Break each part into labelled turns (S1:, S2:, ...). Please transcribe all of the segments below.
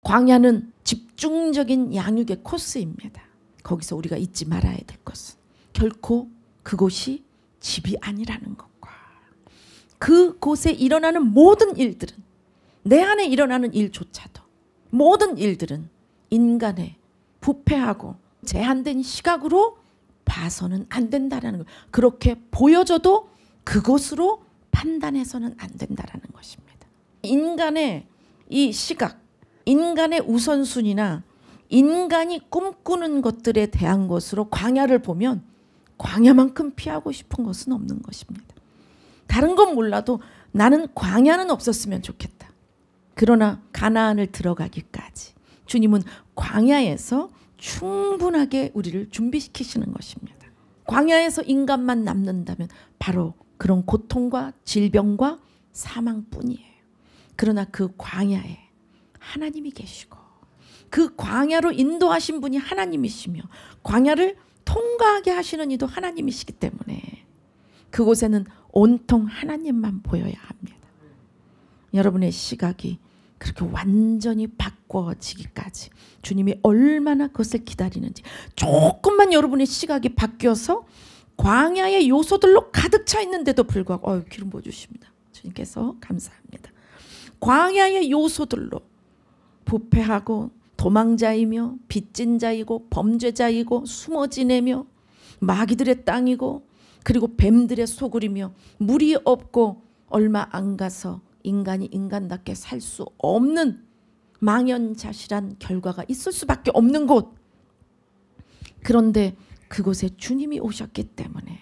S1: 광야는 집중적인 양육의 코스입니다. 거기서 우리가 잊지 말아야 될 것은 결코 그곳이 집이 아니라는 것과 그곳에 일어나는 모든 일들은, 내 안에 일어나는 일조차도 모든 일들은 인간의 부패하고 제한된 시각으로 봐서는 안 된다는 것. 그렇게 보여져도 그것으로 판단해서는 안 된다는 것입니다. 인간의 이 시각, 인간의 우선순위나 인간이 꿈꾸는 것들에 대한 것으로 광야를 보면 광야만큼 피하고 싶은 것은 없는 것입니다. 다른 건 몰라도 나는 광야는 없었으면 좋겠다. 그러나 가나안을 들어가기까지 주님은 광야에서 충분하게 우리를 준비시키시는 것입니다. 광야에서 인간만 남는다면 바로 그런 고통과 질병과 사망뿐이에요. 그러나 그 광야에 하나님이 계시고 그 광야로 인도하신 분이 하나님이시며 광야를 통과하게 하시는 이도 하나님이시기 때문에 그곳에는 온통 하나님만 보여야 합니다. 여러분의 시각이 그렇게 완전히 바꿔지기까지 주님이 얼마나 그것을 기다리는지, 조금만 여러분의 시각이 바뀌어서 광야의 요소들로 가득 차 있는데도 불구하고 기름 부어주십니다. 주님께서 감사합니다. 광야의 요소들로 부패하고 도망자이며 빚진 자이고 범죄자이고 숨어 지내며 마귀들의 땅이고 그리고 뱀들의 소굴이며 물이 없고 얼마 안 가서 인간이 인간답게 살 수 없는 망연자실한 결과가 있을 수밖에 없는 곳. 그런데 그곳에 주님이 오셨기 때문에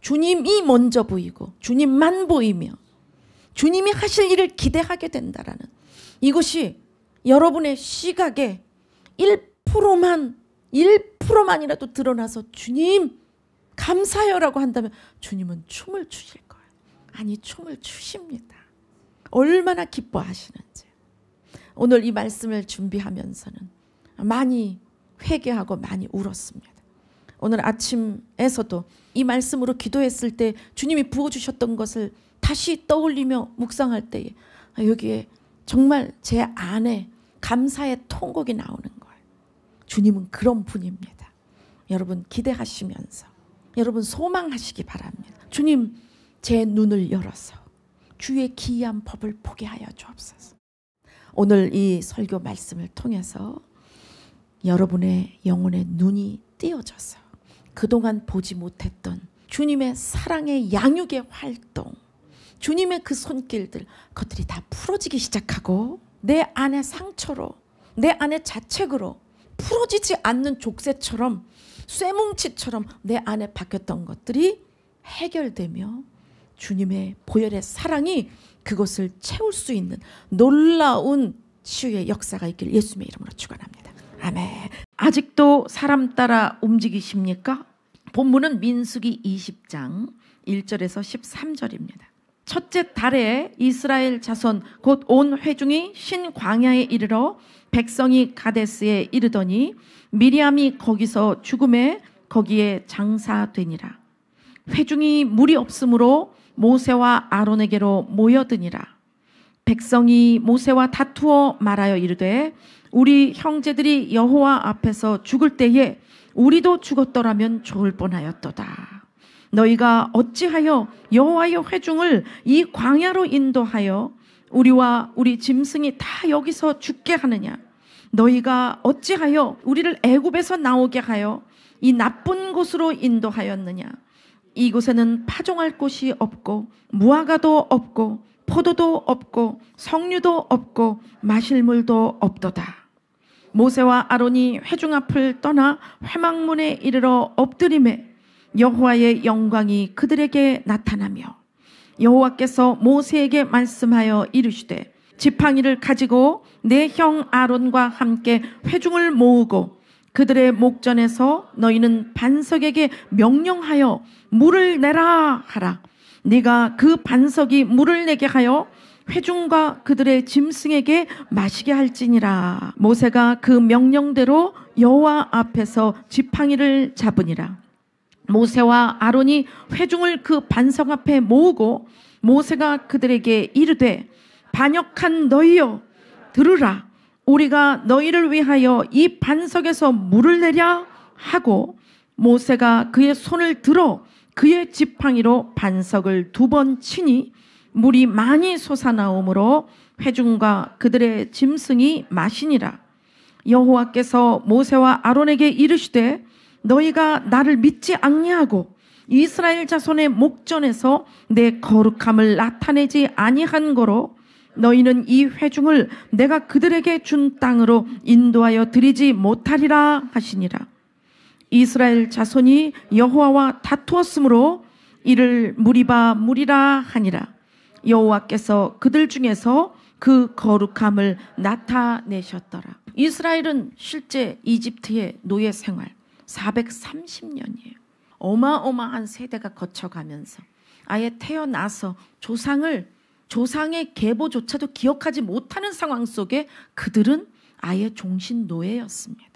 S1: 주님이 먼저 보이고 주님만 보이며 주님이 하실 일을 기대하게 된다라는 이것이 여러분의 시각에 1%만이라도 드러나서 주님 감사해요라고 한다면 주님은 춤을 추실 거예요. 아니, 춤을 추십니다. 얼마나 기뻐하시는지. 오늘 이 말씀을 준비하면서는 많이 회개하고 많이 울었습니다. 오늘 아침에서도 이 말씀으로 기도했을 때 주님이 부어주셨던 것을 다시 떠올리며 묵상할 때에 여기에 정말 제 안에 감사의 통곡이 나오는 거예요. 주님은 그런 분입니다. 여러분 기대하시면서 여러분 소망하시기 바랍니다. 주님, 제 눈을 열어서 주의 기이한 법을 보게 하여 주옵소서. 오늘 이 설교 말씀을 통해서 여러분의 영혼의 눈이 띄어져서 그동안 보지 못했던 주님의 사랑의 양육의 활동, 주님의 그 손길들, 그것들이 다 풀어지기 시작하고 내 안의 상처로, 내 안의 자책으로 풀어지지 않는 족쇄처럼, 쇠뭉치처럼 내 안에 박혔던 것들이 해결되며 주님의 보혈의 사랑이 그것을 채울 수 있는 놀라운 치유의 역사가 있기를 예수님의 이름으로 축원합니다. 아멘. 아직도 사람 따라 움직이십니까? 본문은 민수기 20장 1절에서 13절입니다. 첫째 달에 이스라엘 자손 곧 온 회중이 신광야에 이르러 백성이 가데스에 이르더니 미리암이 거기서 죽음에 거기에 장사되니라. 회중이 물이 없으므로 모세와 아론에게로 모여드니라. 백성이 모세와 다투어 말하여 이르되 우리 형제들이 여호와 앞에서 죽을 때에 우리도 죽었더라면 좋을 뻔하였도다. 너희가 어찌하여 여호와의 회중을 이 광야로 인도하여 우리와 우리 짐승이 다 여기서 죽게 하느냐? 너희가 어찌하여 우리를 애굽에서 나오게 하여 이 나쁜 곳으로 인도하였느냐? 이곳에는 파종할 곳이 없고 무화과도 없고 포도도 없고 석류도 없고 마실 물도 없도다. 모세와 아론이 회중 앞을 떠나 회막문에 이르러 엎드림에 여호와의 영광이 그들에게 나타나며 여호와께서 모세에게 말씀하여 이르시되 지팡이를 가지고 내 형 아론과 함께 회중을 모으고 그들의 목전에서 너희는 반석에게 명령하여 물을 내라 하라. 네가 그 반석이 물을 내게 하여 회중과 그들의 짐승에게 마시게 할지니라. 모세가 그 명령대로 여호와 앞에서 지팡이를 잡으니라. 모세와 아론이 회중을 그 반석 앞에 모으고 모세가 그들에게 이르되 반역한 너희여 들으라. 우리가 너희를 위하여 이 반석에서 물을 내랴 하고 모세가 그의 손을 들어 그의 지팡이로 반석을 2번 치니 물이 많이 솟아나오므로 회중과 그들의 짐승이 마시니라. 여호와께서 모세와 아론에게 이르시되 너희가 나를 믿지 아니하고 이스라엘 자손의 목전에서 내 거룩함을 나타내지 아니한 거로 너희는 이 회중을 내가 그들에게 준 땅으로 인도하여 드리지 못하리라 하시니라. 이스라엘 자손이 여호와와 다투었으므로 이를 무리라 하니라. 여호와께서 그들 중에서 그 거룩함을 나타내셨더라. 이스라엘은 실제 이집트의 노예 생활 430년이에요. 어마어마한 세대가 거쳐가면서 아예 태어나서 조상의 계보조차도 기억하지 못하는 상황 속에 그들은 아예 종신 노예였습니다.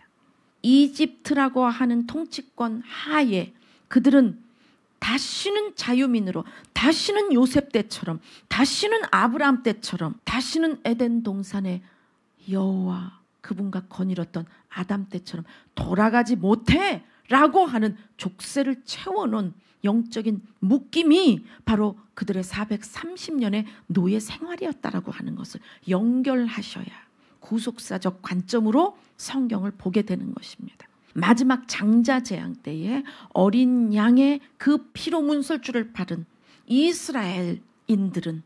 S1: 이집트라고 하는 통치권 하에 그들은 다시는 자유민으로, 다시는 요셉 때처럼, 다시는 아브라함 때처럼, 다시는 에덴 동산의 여호와 그분과 거닐었던 아담 때처럼 돌아가지 못해 라고 하는 족쇄를 채워놓은 영적인 묶임이 바로 그들의 430년의 노예 생활이었다라고 하는 것을 연결하셔야 구속사적 관점으로 성경을 보게 되는 것입니다. 마지막 장자 재앙 때에 어린 양의 그 피로 문설주를 바른 이스라엘인들은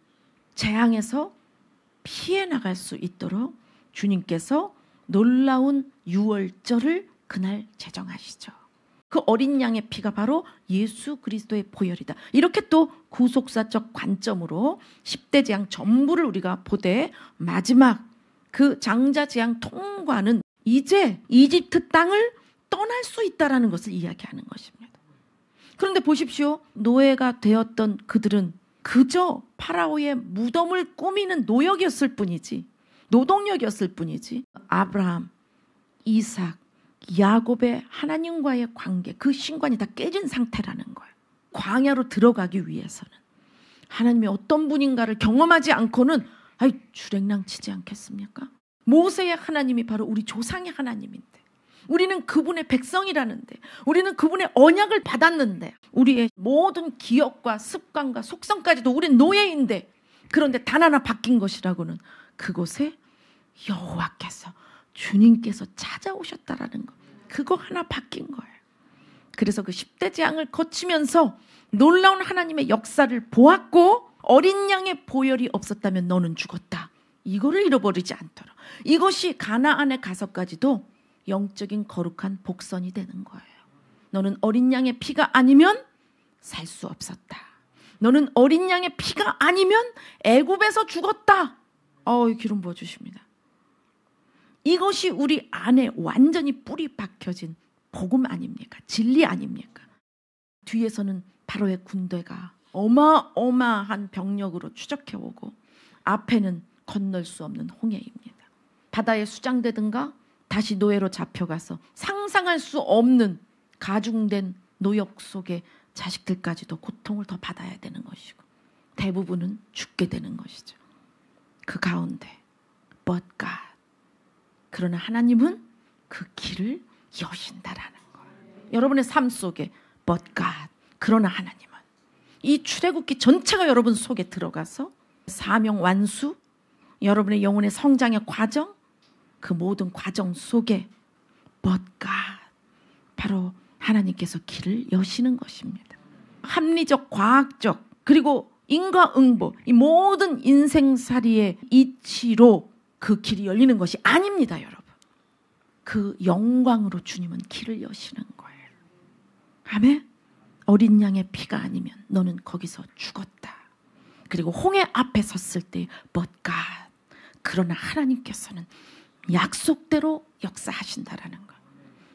S1: 재앙에서 피해 나갈 수 있도록 주님께서 놀라운 유월절을 그날 제정하시죠. 그 어린 양의 피가 바로 예수 그리스도의 보혈이다. 이렇게 또 구속사적 관점으로 10대 재앙 전부를 우리가 보되 마지막 그 장자 재앙 통과는 이제 이집트 땅을 떠날 수 있다라는 것을 이야기하는 것입니다. 그런데 보십시오. 노예가 되었던 그들은 그저 파라오의 무덤을 꾸미는 노역이었을 뿐이지, 노동력이었을 뿐이지, 아브라함, 이삭, 야곱의 하나님과의 관계, 그 신관이 다 깨진 상태라는 거예요. 광야로 들어가기 위해서는 하나님이 어떤 분인가를 경험하지 않고는 주랭랑 치지 않겠습니까? 모세의 하나님이 바로 우리 조상의 하나님인데, 우리는 그분의 백성이라는데, 우리는 그분의 언약을 받았는데, 우리의 모든 기억과 습관과 속성까지도 우린 노예인데, 그런데 단 하나 바뀐 것이라고는 그곳에 여호와께서, 주님께서 찾아오셨다라는 것, 그거 하나 바뀐 거예요. 그래서 그 10대 재앙을 거치면서 놀라운 하나님의 역사를 보았고, 어린 양의 보혈이 없었다면 너는 죽었다, 이거를 잃어버리지 않도록, 이것이 가나안에 가서까지도 영적인 거룩한 복선이 되는 거예요. 너는 어린 양의 피가 아니면 살 수 없었다. 너는 어린 양의 피가 아니면 애굽에서 죽었다. 기름 부어주십니다. 이것이 우리 안에 완전히 뿌리 박혀진 복음 아닙니까? 진리 아닙니까? 뒤에서는 바로의 군대가 어마어마한 병력으로 추적해오고, 앞에는 건널 수 없는 홍해입니다. 바다에 수장되든가 다시 노예로 잡혀가서 상상할 수 없는 가중된 노역 속에 자식들까지도 고통을 더 받아야 되는 것이고, 대부분은 죽게 되는 것이죠. 그 가운데 But God, 그러나 하나님은 그 길을 여신다라는 거예요. 여러분의 삶 속에 But God, 그러나 하나님은 이 출애굽기 전체가 여러분 속에 들어가서 사명 완수, 여러분의 영혼의 성장의 과정, 그 모든 과정 속에 But God, 바로 하나님께서 길을 여시는 것입니다. 합리적, 과학적, 그리고 인과응보, 이 모든 인생살이의 이치로 그 길이 열리는 것이 아닙니다, 여러분. 그 영광으로 주님은 길을 여시는 거예요. 아멘. 어린 양의 피가 아니면 너는 거기서 죽었다. 그리고 홍해 앞에 섰을 때 But God, 그러나 하나님께서는 약속대로 역사하신다라는 거.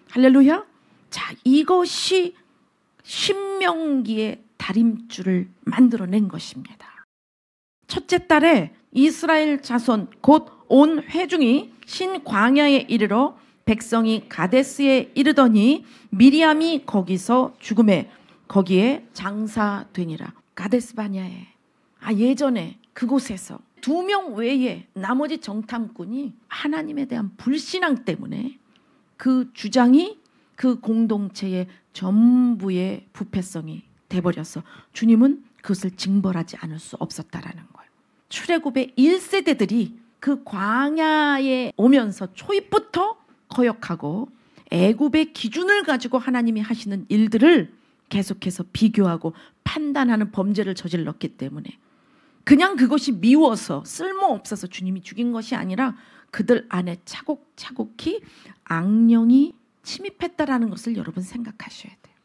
S1: 할렐루야. 자, 이것이 신명기의 다림줄을 만들어낸 것입니다. 첫째 달에 이스라엘 자손 곧 온 회중이 신광야에 이르러 백성이 가데스에 이르더니 미리암이 거기서 죽음에 거기에 장사되니라. 가데스 바냐에, 예전에 그곳에서 2명 외에 나머지 정탐꾼이 하나님에 대한 불신앙 때문에 그 주장이 그 공동체의 전부의 부패성이 돼버려서 주님은 그것을 징벌하지 않을 수 없었다라는 거예요. 출애굽의 1세대들이 그 광야에 오면서 초입부터 거역하고 애굽의 기준을 가지고 하나님이 하시는 일들을 계속해서 비교하고 판단하는 범죄를 저질렀기 때문에 그냥 그것이 미워서 쓸모없어서 주님이 죽인 것이 아니라 그들 안에 차곡차곡히 악령이 침입했다라는 것을 여러분 생각하셔야 돼요.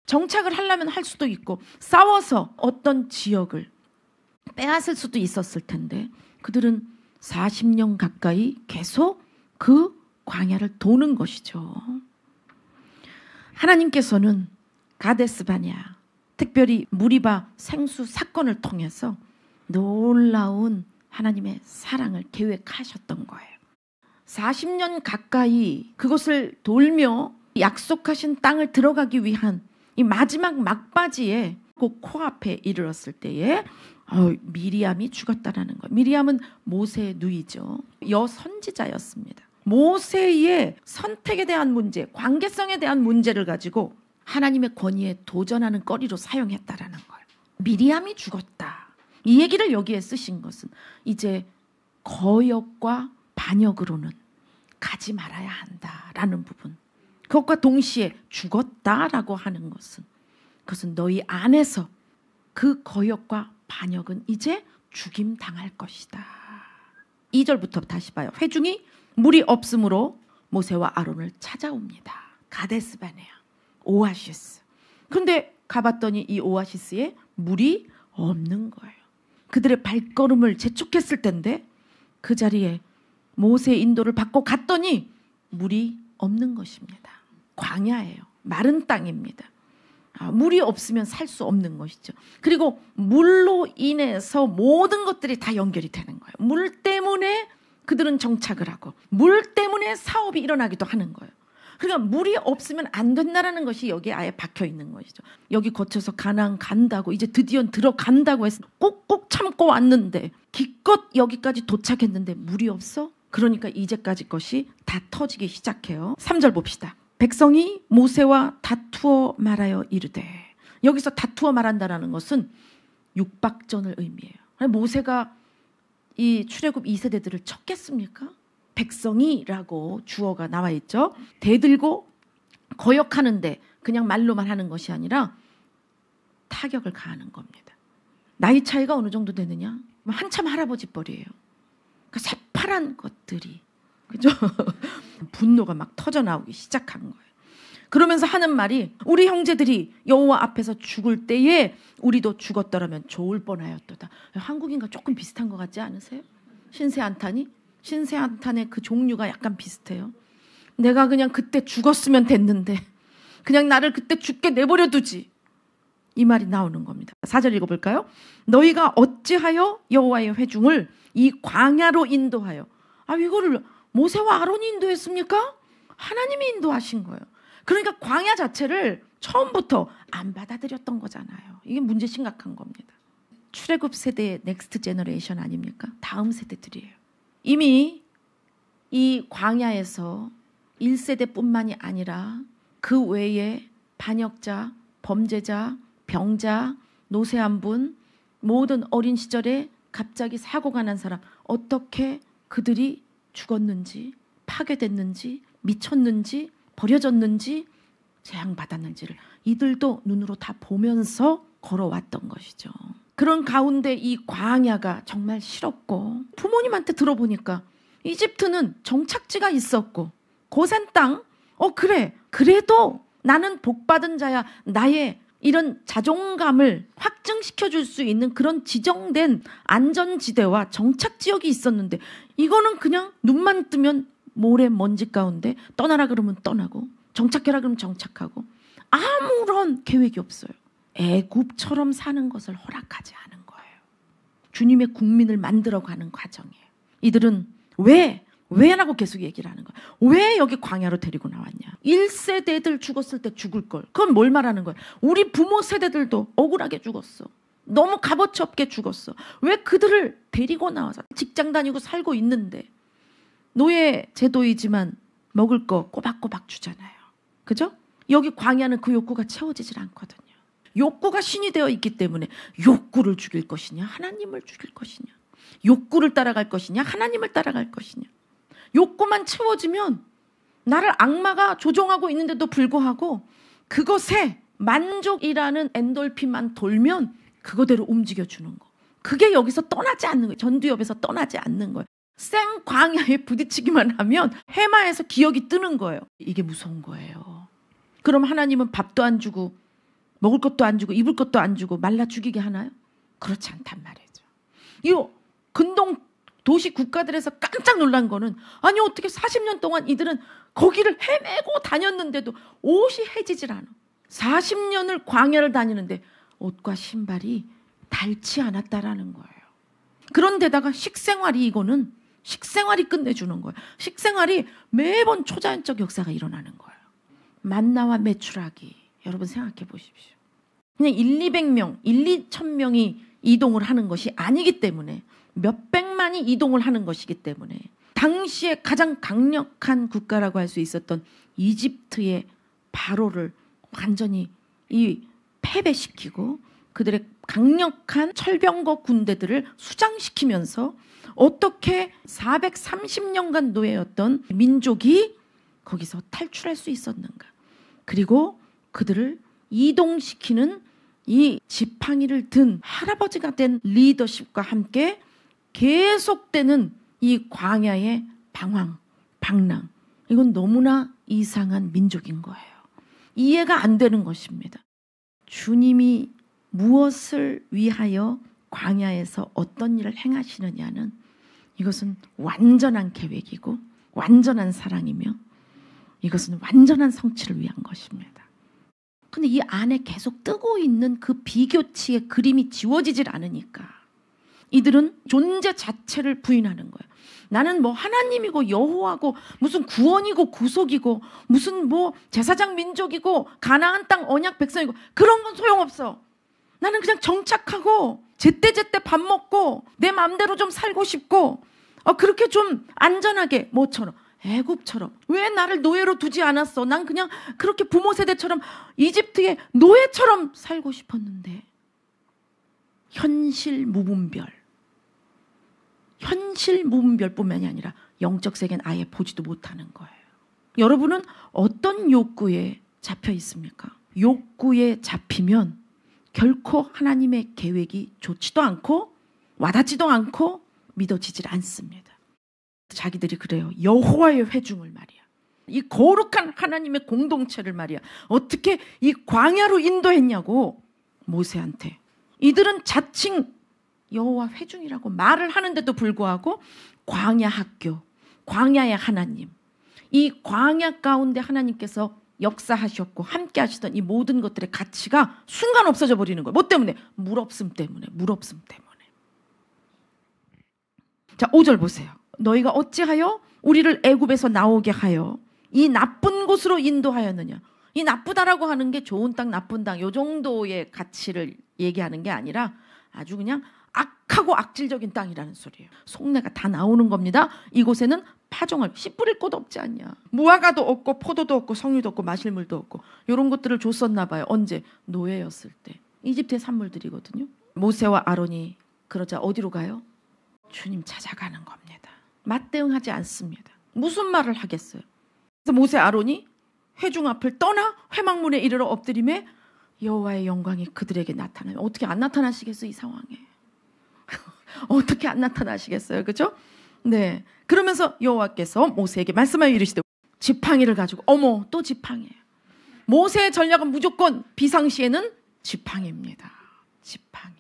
S1: 정착을 하려면 할 수도 있고 싸워서 어떤 지역을 빼앗을 수도 있었을 텐데 그들은 40년 가까이 계속 그 광야를 도는 것이죠. 하나님께서는 가데스바냐, 특별히 무리바 생수 사건을 통해서 놀라운 하나님의 사랑을 계획하셨던 거예요. 40년 가까이 그것을 돌며 약속하신 땅을 들어가기 위한 이 마지막 막바지에 그 코앞에 이르렀을 때에 미리암이 죽었다라는 거예요. 미리암은 모세의 누이죠. 여선지자였습니다. 모세의 선택에 대한 문제, 관계성에 대한 문제를 가지고 하나님의 권위에 도전하는 거리로 사용했다라는 거예요. 미리암이 죽었다. 이 얘기를 여기에 쓰신 것은 이제 거역과 반역으로는 가지 말아야 한다라는 부분. 그것과 동시에 죽었다라고 하는 것은 그것은 너희 안에서 그 거역과 반역은 이제 죽임 당할 것이다. 2절부터 다시 봐요. 회중이 물이 없으므로 모세와 아론을 찾아옵니다. 가데스바네아, 오아시스. 근데 가봤더니 이 오아시스에 물이 없는 거예요. 그들의 발걸음을 재촉했을 텐데 그 자리에 모세의 인도를 받고 갔더니 물이 없는 것입니다. 광야예요. 마른 땅입니다. 물이 없으면 살 수 없는 것이죠. 그리고 물로 인해서 모든 것들이 다 연결이 되는 거예요. 물 때문에 그들은 정착을 하고 물 때문에 사업이 일어나기도 하는 거예요. 그러니까 물이 없으면 안 된다는 것이 여기에 아예 박혀 있는 것이죠. 여기 거쳐서 가나안 간다고 이제 드디어 들어간다고 해서 꾹꾹 참고 왔는데 기껏 여기까지 도착했는데 물이 없어? 그러니까 이제까지 것이 다 터지기 시작해요. 3절 봅시다. 백성이 모세와 다투어 말하여 이르되, 여기서 다투어 말한다라는 것은 육박전을 의미해요. 모세가 이 출애굽 2세대들을 쳤겠습니까? 백성이라고 주어가 나와 있죠. 대들고 거역하는데 그냥 말로만 하는 것이 아니라 타격을 가하는 겁니다. 나이 차이가 어느 정도 되느냐? 한참 할아버지 뻘이에요. 그 새파란 것들이, 그죠? 분노가 막 터져 나오기 시작한 거예요. 그러면서 하는 말이 우리 형제들이 여호와 앞에서 죽을 때에 우리도 죽었더라면 좋을 뻔하였도다. 한국인과 조금 비슷한 것 같지 않으세요? 신세한탄이? 신세한탄의 그 종류가 약간 비슷해요. 내가 그냥 그때 죽었으면 됐는데 그냥 나를 그때 죽게 내버려 두지. 이 말이 나오는 겁니다. 4절 읽어볼까요? 너희가 어찌하여 여호와의 회중을 이 광야로 인도하여, 이거를 모세와 아론이 인도했습니까? 하나님이 인도하신 거예요. 그러니까 광야 자체를 처음부터 안 받아들였던 거잖아요. 이게 문제 심각한 겁니다. 출애굽 세대의 넥스트 제너레이션 아닙니까? 다음 세대들이에요. 이미 이 광야에서 1세대뿐만이 아니라 그 외에 반역자, 범죄자, 병자, 노쇠한 분, 모든 어린 시절에 갑자기 사고가 난 사람, 어떻게 그들이 죽었는지, 파괴됐는지, 미쳤는지, 버려졌는지, 재앙받았는지를 이들도 눈으로 다 보면서 걸어왔던 것이죠. 그런 가운데 이 광야가 정말 싫었고, 부모님한테 들어보니까 이집트는 정착지가 있었고 고센 땅, 그래, 그래도 나는 복받은 자야, 나의 이런 자존감을 확증시켜줄 수 있는 그런 지정된 안전지대와 정착지역이 있었는데 이거는 그냥 눈만 뜨면 모래 먼지 가운데 떠나라 그러면 떠나고 정착해라 그러면 정착하고 아무런 계획이 없어요. 애굽처럼 사는 것을 허락하지 않은 거예요. 주님의 국민을 만들어가는 과정이에요. 이들은 왜라고 계속 얘기를 하는 거예요. 왜 여기 광야로 데리고 나왔냐. 1세대들 죽었을 때 죽을 걸. 그건 뭘 말하는 거예요. 우리 부모 세대들도 억울하게 죽었어. 너무 값어치 없게 죽었어. 왜 그들을 데리고 나와서 직장 다니고 살고 있는데 노예 제도이지만 먹을 거 꼬박꼬박 주잖아요. 그죠? 여기 광야는 그 욕구가 채워지질 않거든요. 욕구가 신이 되어 있기 때문에 욕구를 죽일 것이냐 하나님을 죽일 것이냐, 욕구를 따라갈 것이냐 하나님을 따라갈 것이냐. 욕구만 채워지면 나를 악마가 조종하고 있는데도 불구하고 그것에 만족이라는 엔돌핀만 돌면 그거대로 움직여주는 거. 그게 여기서 떠나지 않는 거예요. 전두엽에서 떠나지 않는 거예요. 생 광야에 부딪히기만 하면 해마에서 기억이 뜨는 거예요. 이게 무서운 거예요. 그럼 하나님은 밥도 안 주고 먹을 것도 안 주고 입을 것도 안 주고 말라 죽이게 하나요? 그렇지 않단 말이죠. 이 근동 도시 국가들에서 깜짝 놀란 거는, 아니 어떻게 40년 동안 이들은 거기를 헤매고 다녔는데도 옷이 해지질 않아. 40년을 광야를 다니는데 옷과 신발이 닳지 않았다라는 거예요. 그런데다가 식생활이, 이거는 식생활이 끝내주는 거예요. 식생활이 매번 초자연적 역사가 일어나는 거예요. 만나와 메추라기, 여러분 생각해 보십시오. 그냥 200명, 2,000명이 이동을 하는 것이 아니기 때문에, 몇백만이 이동을 하는 것이기 때문에 당시에 가장 강력한 국가라고 할 수 있었던 이집트의 바로를 완전히 패배시키고 그들의 강력한 철병거 군대들을 수장시키면서 어떻게 430년간 노예였던 민족이 거기서 탈출할 수 있었는가. 그리고 그들을 이동시키는 이 지팡이를 든 할아버지가 된 리더십과 함께 계속되는 이 광야의 방황, 방랑. 이건 너무나 이상한 민족인 거예요. 이해가 안 되는 것입니다. 주님이 무엇을 위하여 광야에서 어떤 일을 행하시느냐는, 이것은 완전한 계획이고 완전한 사랑이며 이것은 완전한 성취를 위한 것입니다. 근데 이 안에 계속 뜨고 있는 그 비교치의 그림이 지워지질 않으니까 이들은 존재 자체를 부인하는 거예요. 나는 뭐 하나님이고 여호와고 무슨 구원이고 구속이고 무슨 뭐 제사장 민족이고 가나안 땅 언약 백성이고 그런 건 소용없어. 나는 그냥 정착하고 제때제때 밥 먹고 내 마음대로 좀 살고 싶고 그렇게 좀 안전하게, 뭐처럼 애굽처럼. 왜 나를 노예로 두지 않았어? 난 그냥 그렇게 부모 세대처럼 이집트의 노예처럼 살고 싶었는데 현실 무분별뿐만이 아니라 영적 세계는 아예 보지도 못하는 거예요. 여러분은 어떤 욕구에 잡혀 있습니까? 욕구에 잡히면 결코 하나님의 계획이 좋지도 않고 와닿지도 않고 믿어지질 않습니다. 자기들이 그래요. 여호와의 회중을 말이야, 이 거룩한 하나님의 공동체를 말이야, 어떻게 이 광야로 인도했냐고 모세한테. 이들은 자칭 여호와 회중이라고 말을 하는데도 불구하고 광야 학교, 광야의 하나님, 이 광야 가운데 하나님께서 역사하셨고 함께 하시던 이 모든 것들의 가치가 순간 없어져 버리는 거예요. 뭐 때문에? 물 없음 때문에. 자, 5절 보세요. 너희가 어찌하여 우리를 애굽에서 나오게 하여 이 나쁜 곳으로 인도하였느냐. 이 나쁘다라고 하는 게 좋은 땅, 나쁜 땅, 요 정도의 가치를 얘기하는 게 아니라 아주 그냥 악하고 악질적인 땅이라는 소리예요. 속내가 다 나오는 겁니다. 이곳에는 파종할 씨 뿌릴 곳 없지 않냐. 무화과도 없고 포도도 없고 석류도 없고 마실 물도 없고 이런 것들을 줬었나 봐요. 언제? 노예였을 때. 이집트의 산물들이거든요. 모세와 아론이 그러자 어디로 가요? 주님 찾아가는 겁니다. 맞대응하지 않습니다. 무슨 말을 하겠어요? 그래서 모세 아론이 회중 앞을 떠나 회막문에 이르러 엎드림에 여호와의 영광이 그들에게 나타나요. 어떻게 안 나타나시겠어요? 이 상황에. 어떻게 안 나타나시겠어요? 그죠? 네. 그러면서 여호와께서 모세에게 말씀하여 이르시되 지팡이를 가지고, 어머, 또 지팡이에요. 모세의 전략은 무조건 비상시에는 지팡이입니다. 지팡이.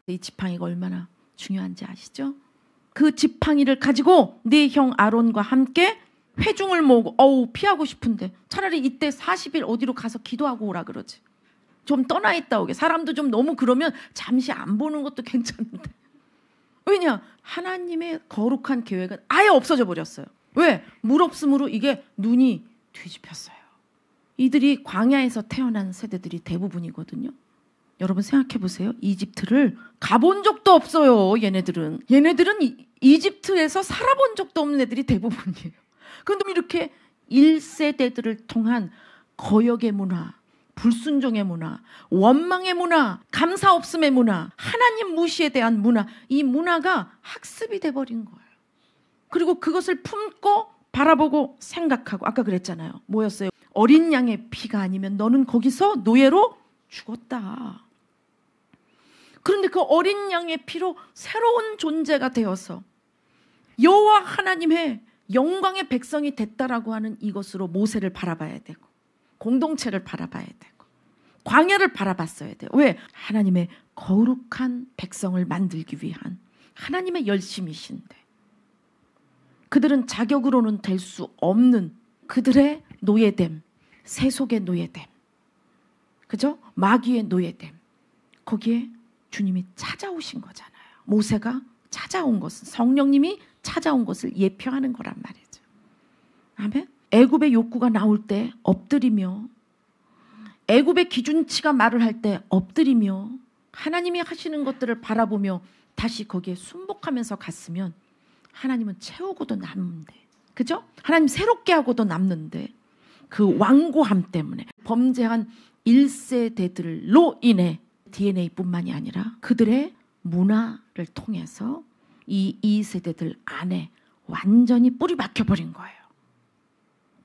S1: 이 지팡이가 얼마나 중요한지 아시죠? 그 지팡이를 가지고 네 형 아론과 함께 회중을 모으고, 피하고 싶은데 차라리 이때 40일 어디로 가서 기도하고 오라 그러지. 좀 떠나 있다 오게. 사람도 좀 너무 그러면 잠시 안 보는 것도 괜찮은데. 왜냐? 하나님의 거룩한 계획은 아예 없어져 버렸어요. 왜? 물 없음으로 이게 눈이 뒤집혔어요. 이들이 광야에서 태어난 세대들이 대부분이거든요. 여러분 생각해 보세요. 이집트를 가본 적도 없어요. 얘네들은 이집트에서 살아본 적도 없는 애들이 대부분이에요. 그런데 이렇게 1세대들을 통한 거역의 문화, 불순종의 문화, 원망의 문화, 감사 없음의 문화, 하나님 무시에 대한 문화, 이 문화가 학습이 돼버린 거예요. 그리고 그것을 품고 바라보고 생각하고, 아까 그랬잖아요. 뭐였어요? 어린 양의 피가 아니면 너는 거기서 노예로 죽었다. 그런데 그 어린 양의 피로 새로운 존재가 되어서 여호와 하나님의 영광의 백성이 됐다라고 하는 이것으로 모세를 바라봐야 되고, 공동체를 바라봐야 되고, 광야를 바라봤어야 돼요. 왜? 하나님의 거룩한 백성을 만들기 위한 하나님의 열심이신데, 그들은 자격으로는 될 수 없는 그들의 노예됨, 세속의 노예됨, 그죠? 마귀의 노예됨, 거기에 주님이 찾아오신 거잖아요. 모세가 찾아온 것은, 성령님이 찾아온 것을 예표하는 거란 말이죠. 아멘. 애굽의 욕구가 나올 때 엎드리며, 애굽의 기준치가 말을 할 때 엎드리며, 하나님이 하시는 것들을 바라보며 다시 거기에 순복하면서 갔으면 하나님은 채우고도 남는데, 그죠? 하나님 새롭게 하고도 남는데, 그 완고함 때문에 범죄한 1세대들로 인해 DNA뿐만이 아니라 그들의 문화를 통해서 이 2세대들 안에 완전히 뿌리 박혀버린 거예요.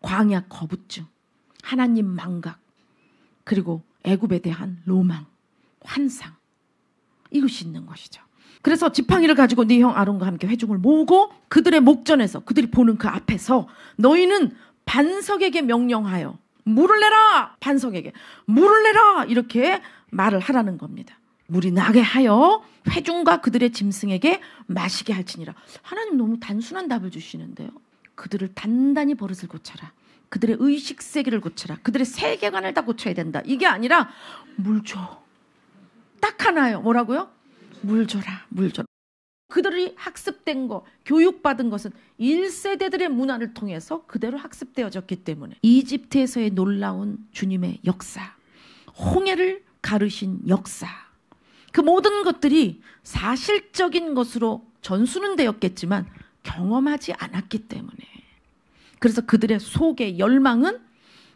S1: 광야 거부증, 하나님 망각, 그리고 애굽에 대한 로망, 환상, 이것이 있는 것이죠. 그래서 지팡이를 가지고 네 형 아론과 함께 회중을 모으고 그들의 목전에서, 그들이 보는 그 앞에서 너희는 반석에게 명령하여 물을 내라! 반석에게 물을 내라! 이렇게 말을 하라는 겁니다. 물이 나게 하여 회중과 그들의 짐승에게 마시게 할지니라. 하나님 너무 단순한 답을 주시는데요. 그들을 단단히 버릇을 고쳐라. 그들의 의식 세계를 고쳐라. 그들의 세계관을 다 고쳐야 된다. 이게 아니라 물 줘. 딱 하나요. 뭐라고요? 물 줘라. 물 줘라. 그들이 학습된 거, 교육받은 것은 1세대들의 문화를 통해서 그대로 학습되어졌기 때문에 이집트에서의 놀라운 주님의 역사, 홍해를 가르신 역사, 그 모든 것들이 사실적인 것으로 전수는 되었겠지만 경험하지 않았기 때문에, 그래서 그들의 속의 열망은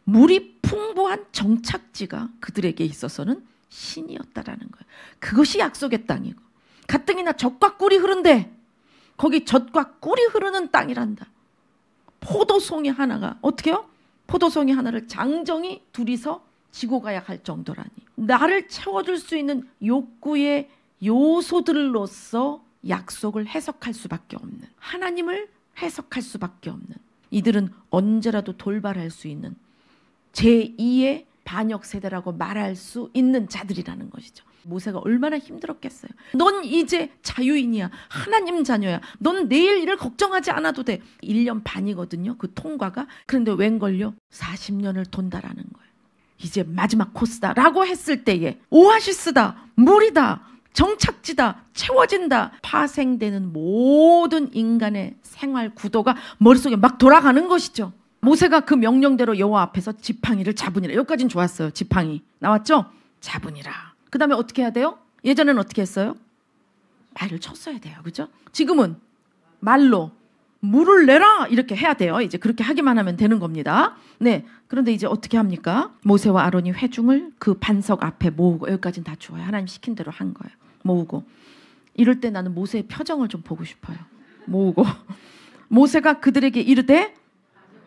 S1: 물이 풍부한 정착지가 그들에게 있어서는 신이었다라는 거예요. 그것이 약속의 땅이고, 가뜩이나 젖과 꿀이 흐른데 거기 젖과 꿀이 흐르는 땅이란다. 포도송이 하나가, 어떻게요? 포도송이 하나를 장정이 둘이서 지고 가야 할 정도라니. 나를 채워줄 수 있는 욕구의 요소들로서 약속을 해석할 수밖에 없는, 하나님을 해석할 수밖에 없는, 이들은 언제라도 돌발할 수 있는 제2의 반역 세대라고 말할 수 있는 자들이라는 것이죠. 모세가 얼마나 힘들었겠어요. 넌 이제 자유인이야. 하나님 자녀야. 넌 내일 일을 걱정하지 않아도 돼. 1년 반이거든요. 그 통과가. 그런데 웬걸요? 40년을 돈다라는 거예요. 이제 마지막 코스다라고 했을 때에 오아시스다, 물이다, 정착지다, 채워진다, 파생되는 모든 인간의 생활 구도가 머릿속에 막 돌아가는 것이죠. 모세가 그 명령대로 여호와 앞에서 지팡이를 잡으니라. 여기까지는 좋았어요. 지팡이 나왔죠? 잡으니라. 그 다음에 어떻게 해야 돼요? 예전에는 어떻게 했어요? 말을 쳤어야 돼요. 그죠? 지금은 말로 물을 내라 이렇게 해야 돼요. 이제 그렇게 하기만 하면 되는 겁니다. 네. 그런데 이제 어떻게 합니까? 모세와 아론이 회중을 그 반석 앞에 모으고, 여기까지는 다 좋아요. 하나님 시킨 대로 한 거예요. 모으고. 이럴 때 나는 모세의 표정을 좀 보고 싶어요. 모으고. 모세가 그들에게 이르되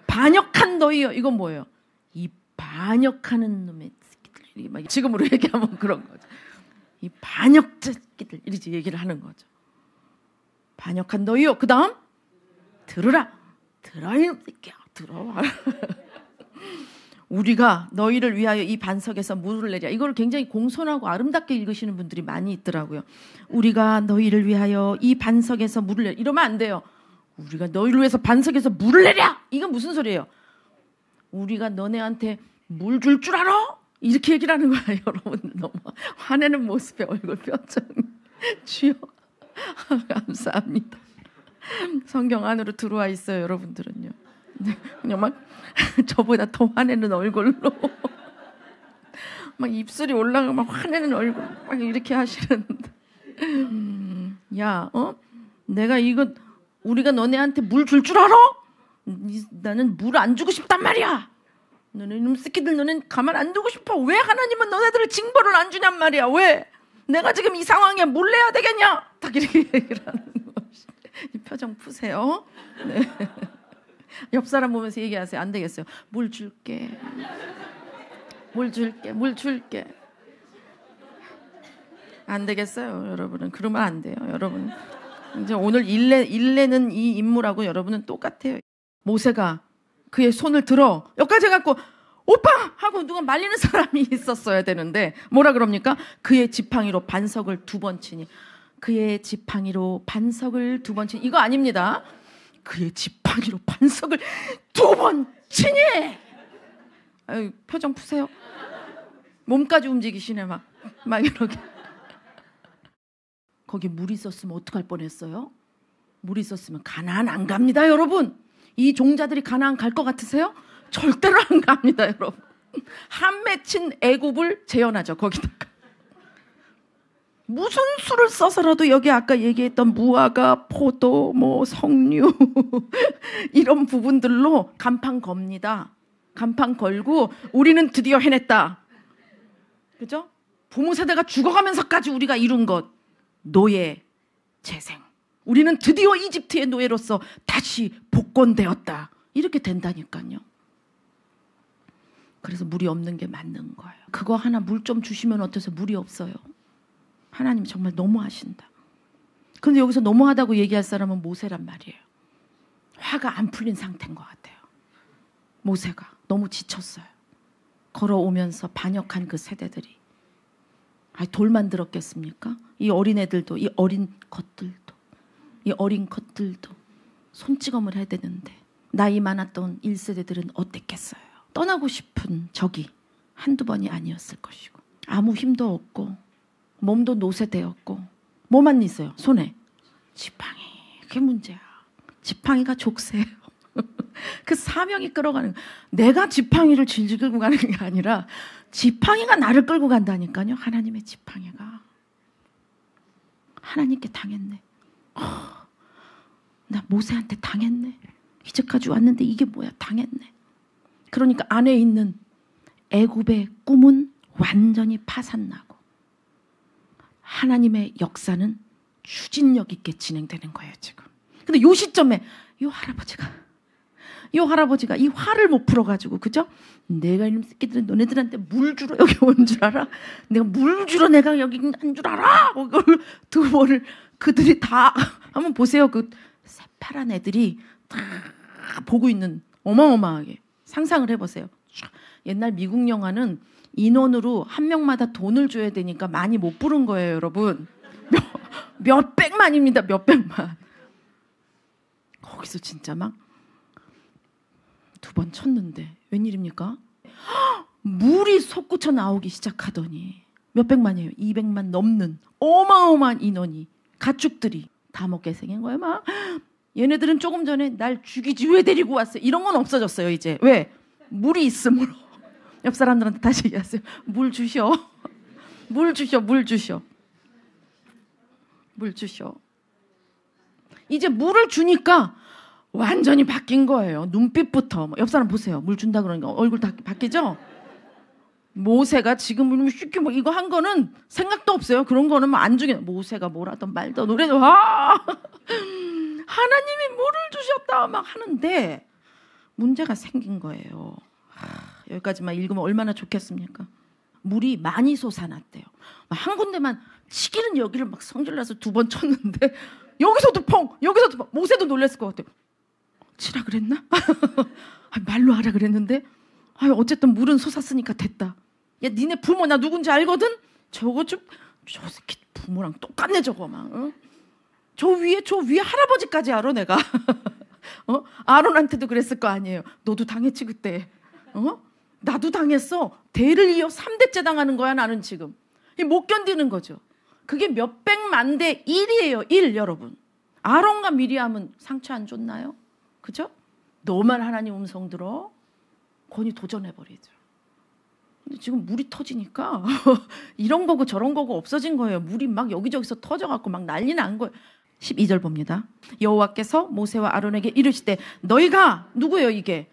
S1: 반역한 너희여. 이건 뭐예요? 이 반역하는 놈의 새끼들. 지금으로 얘기하면 그런 거죠. 이 반역자 새끼들. 이렇게 얘기를 하는 거죠. 반역한 너희여. 그 다음 들으라. 들어 이놈 새끼야. 들어와. 우리가 너희를 위하여 이 반석에서 물을 내랴. 이걸 굉장히 공손하고 아름답게 읽으시는 분들이 많이 있더라고요. 우리가 너희를 위하여 이 반석에서 물을 내랴. 이러면 안 돼요. 우리가 너희를 위해서 반석에서 물을 내랴. 이건 무슨 소리예요? 우리가 너네한테 물 줄 줄 알아? 이렇게 얘기를 하는 거야. 여러분 너무 화내는 모습에 얼굴 표정. 주여 감사합니다. 성경 안으로 들어와 있어요. 여러분들은요. 그냥 막 저보다 더 화내는 얼굴로 막 입술이 올라가고 막 화내는 얼굴 막 이렇게 하시는데 야, 내가 이거 우리가 너네한테 물 줄 줄 알아? 나는 물 안 주고 싶단 말이야. 너네 이놈 새끼들 너넨 가만 안 두고 싶어. 왜 하나님은 너네들을 징벌을 안 주냔 말이야. 왜? 내가 지금 이 상황에 뭘 내야 되겠냐? 딱 이렇게 얘기를 하는 것이. 이 표정 푸세요. 네. 옆 사람 보면서 얘기하세요. 안 되겠어요. 물 줄게. 물 줄게. 물 줄게. 안 되겠어요. 여러분은 그러면 안 돼요. 여러분 이제 오늘 일내는 이 인물하고 여러분은 똑같아요. 모세가 그의 손을 들어 여기까지 해갖고 오빠! 하고 누가 말리는 사람이 있었어야 되는데 뭐라 그럽니까? 그의 지팡이로 반석을 2번 치니. 그의 지팡이로 반석을 2번 치니. 이거 아닙니다. 그의 지팡이로 반석을 2번 치니. 아유, 표정 푸세요. 몸까지 움직이시네 막 이렇게. 거기 물이 있었으면 어떡할 뻔했어요? 물이 있었으면 가나안 안 갑니다, 여러분. 이 종자들이 가나안 갈 것 같으세요? 절대로 안 갑니다, 여러분. 한 맺힌 애굽을 재현하죠, 거기다가. 무슨 수를 써서라도 여기 아까 얘기했던 무화과, 포도, 석류 이런 부분들로 간판 겁니다. 간판 걸고 우리는 드디어 해냈다. 그죠? 부모 세대가 죽어가면서까지 우리가 이룬 것. 노예, 재생. 우리는 드디어 이집트의 노예로서 다시 복권되었다. 이렇게 된다니까요. 그래서 물이 없는 게 맞는 거예요. 그거 하나 물 좀 주시면 어떠세요? 물이 없어요. 하나님 정말 너무하신다. 그런데 여기서 너무하다고 얘기할 사람은 모세란 말이에요. 화가 안 풀린 상태인 것 같아요. 모세가 너무 지쳤어요. 걸어오면서 반역한 그 세대들이. 돌만 들었겠습니까? 이 어린애들도, 이 어린 것들도 손찌검을 해야 되는데 나이 많았던 1세대들은 어땠겠어요? 떠나고 싶은 적이 한두 번이 아니었을 것이고 아무 힘도 없고 몸도 노쇠되었고 뭐만 있어요? 손에 지팡이. 그게 문제야. 지팡이가 족쇄예요. 그 사명이 끌어가는 거예요. 내가 지팡이를 질질 끌고 가는 게 아니라 지팡이가 나를 끌고 간다니까요. 하나님의 지팡이가. 하나님께 당했네. 나 모세한테 당했네. 이제까지 왔는데 이게 뭐야? 당했네. 그러니까 안에 있는 애굽의 꿈은 완전히 파산나고 하나님의 역사는 추진력 있게 진행되는 거예요, 지금. 근데 요 시점에 요 할아버지가 이 화를 못 풀어가지고, 그죠? 내가 이놈 새끼들은 너네들한테 물 주러 여기 온 줄 알아? 내가 물 주러 내가 여기 한 줄 알아? 그걸 2번을 그들이 다 한번 보세요. 그 새파란 애들이 다 보고 있는, 어마어마하게 상상을 해보세요. 옛날 미국 영화는 인원으로 한 명마다 돈을 줘야 되니까 많이 못 부른 거예요, 여러분. 몇백만입니다, 몇백만. 거기서 진짜 막 2번 쳤는데 웬일입니까? 물이 솟구쳐 나오기 시작하더니 몇백만이에요. 200만 넘는 어마어마한 인원이, 가축들이 다 먹게 생긴 거예요. 막 얘네들은 조금 전에 날 죽이지 왜 데리고 왔어요? 이런 건 없어졌어요, 이제. 왜? 물이 있으므로. 옆 사람들한테 다시 얘기하세요. 물 주셔. 물 주셔. 물 주셔. 물 주셔. 이제 물을 주니까 완전히 바뀐 거예요. 눈빛부터. 옆 사람 보세요. 물 준다 그러니까 얼굴 다 바뀌죠? 모세가 지금 쉽게 뭐 이거 한 거는 생각도 없어요. 그런 거는 뭐 안 주게. 모세가 뭐라던 말던 노래도 하나님이 물을 주셨다 막 하는데 문제가 생긴 거예요. 여기까지만 읽으면 얼마나 좋겠습니까? 물이 많이 솟아났대요. 한 군데만 치기는 여기를 막 성질나서 2번 쳤는데 여기서도 펑! 여기서도 펑! 모세도 놀랐을 것 같아요. 치라 그랬나? 말로 하라 그랬는데 어쨌든 물은 솟았으니까 됐다. 야, 니네 부모 나 누군지 알거든? 저 새끼 부모랑 똑같네 저거 막. 저 위에 할아버지까지 알아 내가. 아론한테도 그랬을 거 아니에요. 너도 당했지 그때. 나도 당했어. 대를 이어 3대째 당하는 거야 나는 지금. 못 견디는 거죠. 그게 몇백만 대 1이에요. 1 여러분. 아론과 미리암은 상처 안 줬나요? 그죠? 너만 하나님 음성 들어? 권위 도전해버리죠. 근데 지금 물이 터지니까 이런 거고 저런 거고 없어진 거예요. 물이 막 여기저기서 터져갖고 막 난리 난 거예요. 12절 봅니다. 여호와께서 모세와 아론에게 이르시되 너희가 누구예요 이게?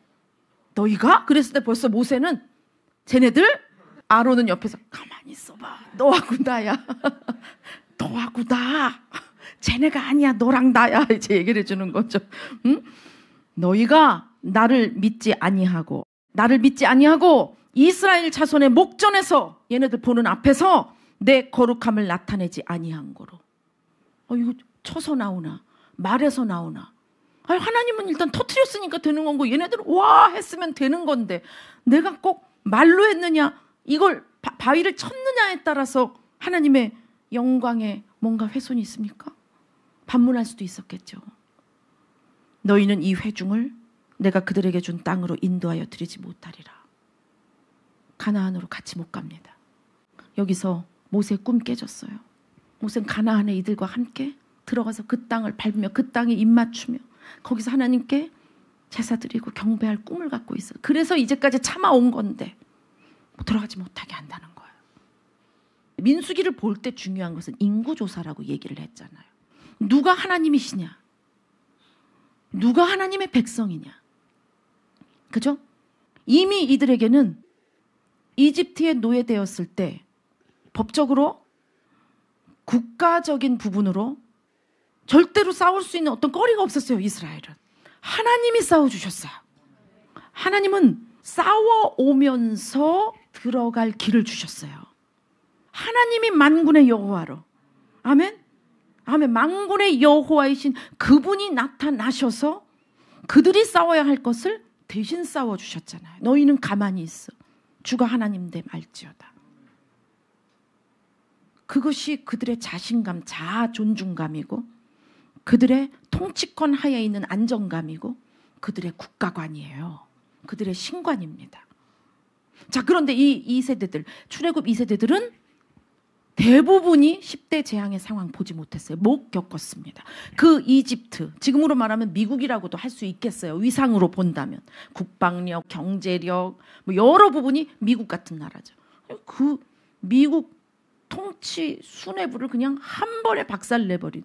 S1: 너희가? 그랬을 때 벌써 모세는 쟤네들? 아론은 옆에서 가만히 있어봐. 너하고 나야. 너하고 나. 쟤네가 아니야. 너랑 나야. 이제 얘기를 해주는 거죠. 응? 너희가 나를 믿지 아니하고 이스라엘 자손의 목전에서 얘네들 보는 앞에서 내 거룩함을 나타내지 아니한 거로. 이거 쳐서 나오나 말해서 나오나. 하나님은 일단 터뜨렸으니까 되는 건고 얘네들은 와 했으면 되는 건데 내가 꼭 말로 했느냐 이걸 바위를 쳤느냐에 따라서 하나님의 영광에 뭔가 훼손이 있습니까? 반문할 수도 있었겠죠. 너희는 이 회중을 내가 그들에게 준 땅으로 인도하여 드리지 못하리라. 가나안으로 같이 못 갑니다. 여기서 모세의 꿈 깨졌어요. 모세는 가나안에 이들과 함께 들어가서 그 땅을 밟으며 그 땅에 입맞추며 거기서 하나님께 제사드리고 경배할 꿈을 갖고 있어요. 그래서 이제까지 참아온 건데 들어가지 못하게 한다는 거예요. 민수기를 볼 때 중요한 것은 인구조사라고 얘기를 했잖아요. 누가 하나님이시냐? 누가 하나님의 백성이냐? 그죠? 이미 이들에게는 이집트에 노예되었을 때 법적으로 국가적인 부분으로 절대로 싸울 수 있는 어떤 거리가 없었어요. 이스라엘은. 하나님이 싸워주셨어요. 하나님은 싸워오면서 들어갈 길을 주셨어요. 하나님이 만군의 여호와로. 아멘? 아멘. 만군의 여호와이신 그분이 나타나셔서 그들이 싸워야 할 것을 대신 싸워주셨잖아요. 너희는 가만히 있어. 주가 하나님 됨 알지어다. 그것이 그들의 자신감, 자아 존중감이고 그들의 통치권 하에 있는 안정감이고 그들의 국가관이에요. 그들의 신관입니다. 자, 그런데 이 세대들, 출애굽 2세대들은 대부분이 10대 재앙의 상황 보지 못했어요. 못 겪었습니다. 그 이집트, 지금으로 말하면 미국이라고도 할 수 있겠어요. 위상으로 본다면. 국방력, 경제력, 뭐 여러 부분이 미국 같은 나라죠. 그 미국 통치 수뇌부를 그냥 한 번에 박살내버린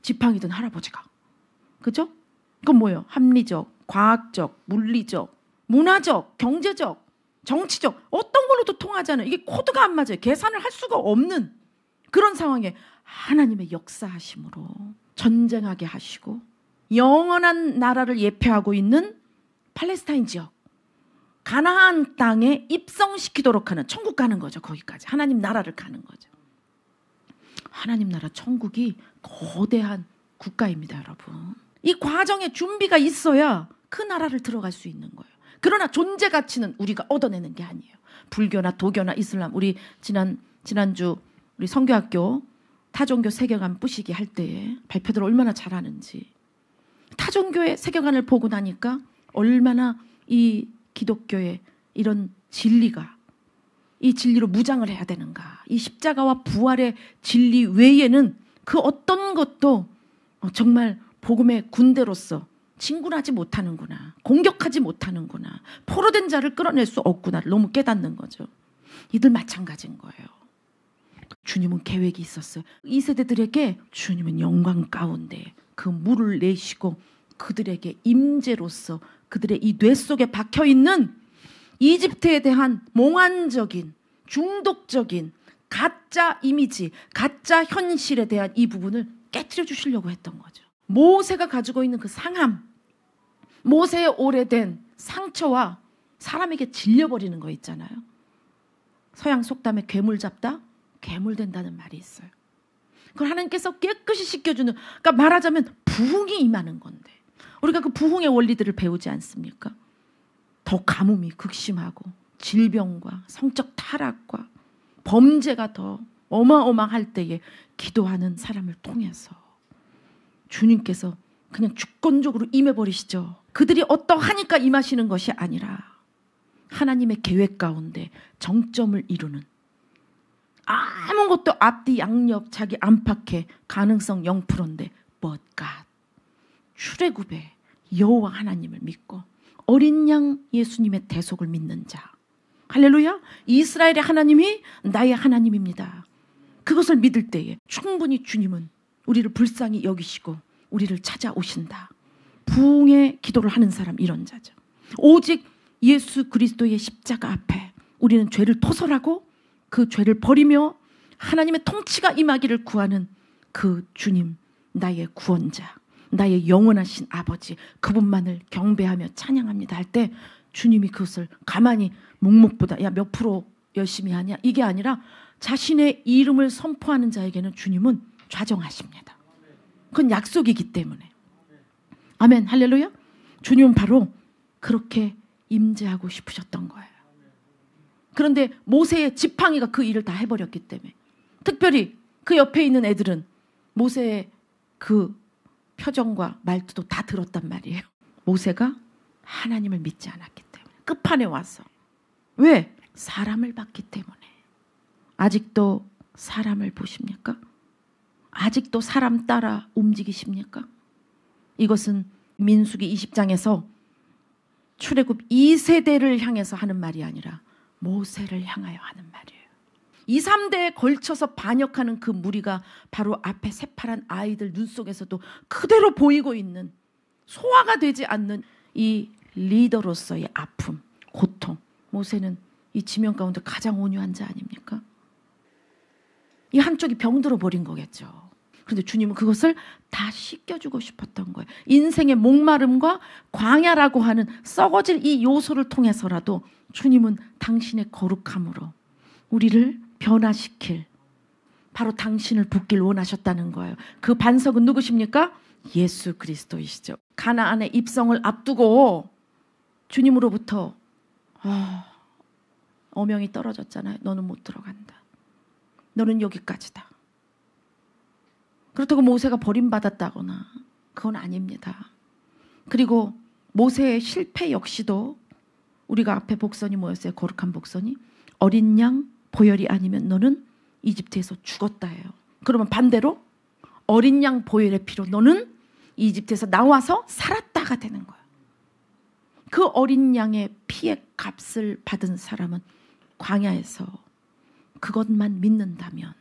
S1: 지팡이든 할아버지가. 그죠? 그건 뭐예요? 합리적, 과학적, 물리적, 문화적, 경제적, 정치적 어떤 걸로도 통하지 않아요. 이게 코드가 안 맞아요. 계산을 할 수가 없는 그런 상황에 하나님의 역사하심으로 전쟁하게 하시고 영원한 나라를 예표하고 있는 팔레스타인 지역 가나안 땅에 입성시키도록 하는 천국 가는 거죠. 거기까지 하나님 나라를 가는 거죠. 하나님 나라 천국이 거대한 국가입니다. 여러분. 이 과정에 준비가 있어야 그 나라를 들어갈 수 있는 거예요. 그러나 존재 가치는 우리가 얻어내는 게 아니에요. 불교나 도교나 이슬람, 우리 지난주 우리 선교학교 타종교 세계관 뿌시기 할 때에 발표들 얼마나 잘하는지. 타종교의 세계관을 보고 나니까 얼마나 이 기독교의 이런 진리가 이 진리로 무장을 해야 되는가. 이 십자가와 부활의 진리 외에는 그 어떤 것도 정말 복음의 군대로서 진군하지 못하는구나. 공격하지 못하는구나. 포로된 자를 끌어낼 수 없구나. 너무 깨닫는 거죠. 이들 마찬가지인 거예요. 주님은 계획이 있었어요. 이 세대들에게 주님은 영광 가운데 그 물을 내시고 그들에게 임재로서 그들의 이 뇌 속에 박혀있는 이집트에 대한 몽환적인 중독적인 가짜 이미지, 가짜 현실에 대한 이 부분을 깨트려 주시려고 했던 거죠. 모세가 가지고 있는 그 상함, 모세의 오래된 상처와 사람에게 질려버리는 거 있잖아요. 서양 속담에 괴물 잡다, 괴물 된다는 말이 있어요. 그걸 하나님께서 깨끗이 씻겨주는, 그러니까 말하자면 부흥이 임하는 건데 우리가 그 부흥의 원리들을 배우지 않습니까? 더 가뭄이 극심하고 질병과 성적 타락과 범죄가 더 어마어마할 때에 기도하는 사람을 통해서 주님께서 그냥 주권적으로 임해버리시죠. 그들이 어떠하니까 임하시는 것이 아니라 하나님의 계획 가운데 정점을 이루는 아무것도 앞뒤 양옆 자기 안팎의 가능성 0%인데 but God 출애굽의 여호와 하나님을 믿고 어린 양 예수님의 대속을 믿는 자 할렐루야. 이스라엘의 하나님이 나의 하나님입니다. 그것을 믿을 때에 충분히 주님은 우리를 불쌍히 여기시고 우리를 찾아오신다. 부흥의 기도를 하는 사람 이런 자죠. 오직 예수 그리스도의 십자가 앞에 우리는 죄를 토설하고 그 죄를 버리며 하나님의 통치가 임하기를 구하는 그 주님, 나의 구원자, 나의 영원하신 아버지, 그분만을 경배하며 찬양합니다 할 때 주님이 그것을 가만히 묵묵보다 야 몇 프로 열심히 하냐 이게 아니라 자신의 이름을 선포하는 자에게는 주님은 좌정하십니다. 그건 약속이기 때문에. 아멘. 할렐루야. 주님은 바로 그렇게 임재하고 싶으셨던 거예요. 그런데 모세의 지팡이가 그 일을 다 해버렸기 때문에 특별히 그 옆에 있는 애들은 모세의 그 표정과 말투도 다 들었단 말이에요. 모세가 하나님을 믿지 않았기 때문에 끝판에 와서. 왜? 사람을 봤기 때문에. 아직도 사람을 보십니까? 아직도 사람 따라 움직이십니까? 이것은 민수기 20장에서 출애굽 2세대를 향해서 하는 말이 아니라 모세를 향하여 하는 말이에요. 2, 3대에 걸쳐서 반역하는 그 무리가 바로 앞에 새파란 아이들 눈 속에서도 그대로 보이고 있는 소화가 되지 않는 이 리더로서의 아픔, 고통. 모세는 이 지명 가운데 가장 온유한 자 아닙니까? 이 한쪽이 병들어 버린 거겠죠. 그런데 주님은 그것을 다 씻겨주고 싶었던 거예요. 인생의 목마름과 광야라고 하는 썩어질 이 요소를 통해서라도 주님은 당신의 거룩함으로 우리를 변화시킬 바로 당신을 붓길 원하셨다는 거예요. 그 반석은 누구십니까? 예수 그리스도이시죠. 가나안의 입성을 앞두고 주님으로부터 어명이 떨어졌잖아요. 너는 못 들어간다. 너는 여기까지다. 그렇다고 모세가 버림받았다거나 그건 아닙니다. 그리고 모세의 실패 역시도 우리가 앞에 복선이 뭐였어요? 거룩한 복선이 어린 양 보혈이 아니면 너는 이집트에서 죽었다 해요. 그러면 반대로 어린 양 보혈의 피로 너는 이집트에서 나와서 살았다가 되는 거예요. 그 어린 양의 피의 값을 받은 사람은 광야에서 그것만 믿는다면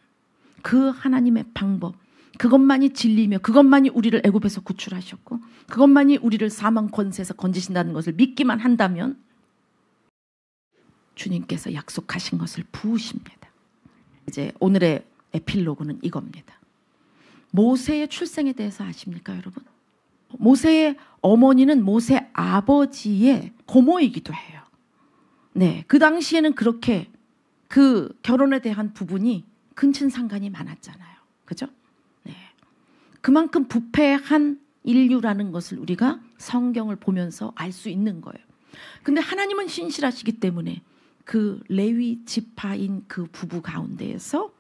S1: 그 하나님의 방법, 그것만이 진리며 그것만이 우리를 애굽에서 구출하셨고 그것만이 우리를 사망 권세에서 건지신다는 것을 믿기만 한다면 주님께서 약속하신 것을 부으십니다. 이제 오늘의 에필로그는 이겁니다. 모세의 출생에 대해서 아십니까, 여러분? 모세의 어머니는 모세 아버지의 고모이기도 해요. 네, 그 당시에는 그렇게 그 결혼에 대한 부분이 근친상간이 많았잖아요. 그죠? 네. 그만큼 부패한 인류라는 것을 우리가 성경을 보면서 알 수 있는 거예요. 근데 하나님은 신실하시기 때문에 그 레위 지파인 그 부부 가운데에서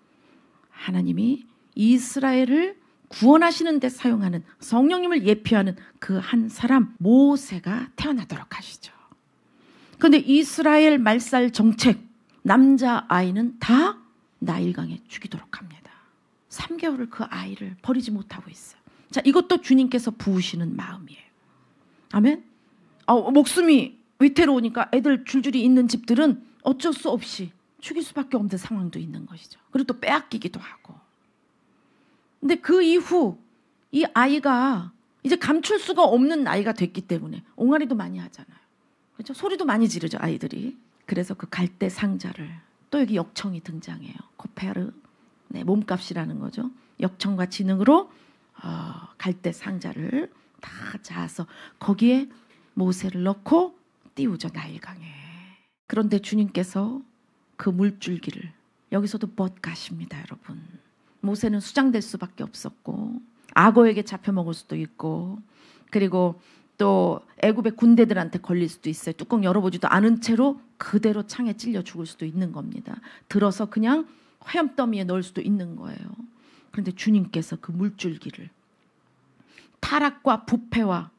S1: 하나님이 이스라엘을 구원하시는 데 사용하는 성령님을 예표하는 그 한 사람 모세가 태어나도록 하시죠. 그런데 이스라엘 말살 정책 남자아이는 다 나일강에 죽이도록 합니다. 3개월을 그 아이를 버리지 못하고 있어요. 자, 이것도 주님께서 부으시는 마음이에요. 아멘. 목숨이 위태로우니까 애들 줄줄이 있는 집들은 어쩔 수 없이 죽일 수밖에 없는 상황도 있는 것이죠. 그리고 또 빼앗기기도 하고. 근데 그 이후 이 아이가 이제 감출 수가 없는 나이가 됐기 때문에 옹알이도 많이 하잖아요. 그렇죠? 소리도 많이 지르죠, 아이들이. 그래서 그 갈대 상자를 또 여기 역청이 등장해요. 코페르, 네, 몸값이라는 거죠. 역청과 지능으로 갈대 상자를 다 자아서 거기에 모세를 넣고 띄우죠, 나일강에. 그런데 주님께서 그 물줄기를 여기서도 가십니다, 여러분. 모세는 수장될 수밖에 없었고 악어에게 잡혀 먹을 수도 있고 그리고 또 애굽의 군대들한테 걸릴 수도 있어요. 뚜껑 열어보지도 않은 채로 그대로 창에 찔려 죽을 수도 있는 겁니다. 들어서 그냥 화염더미에 넣을 수도 있는 거예요. 그런데 주님께서 그 물줄기를 타락과 부패와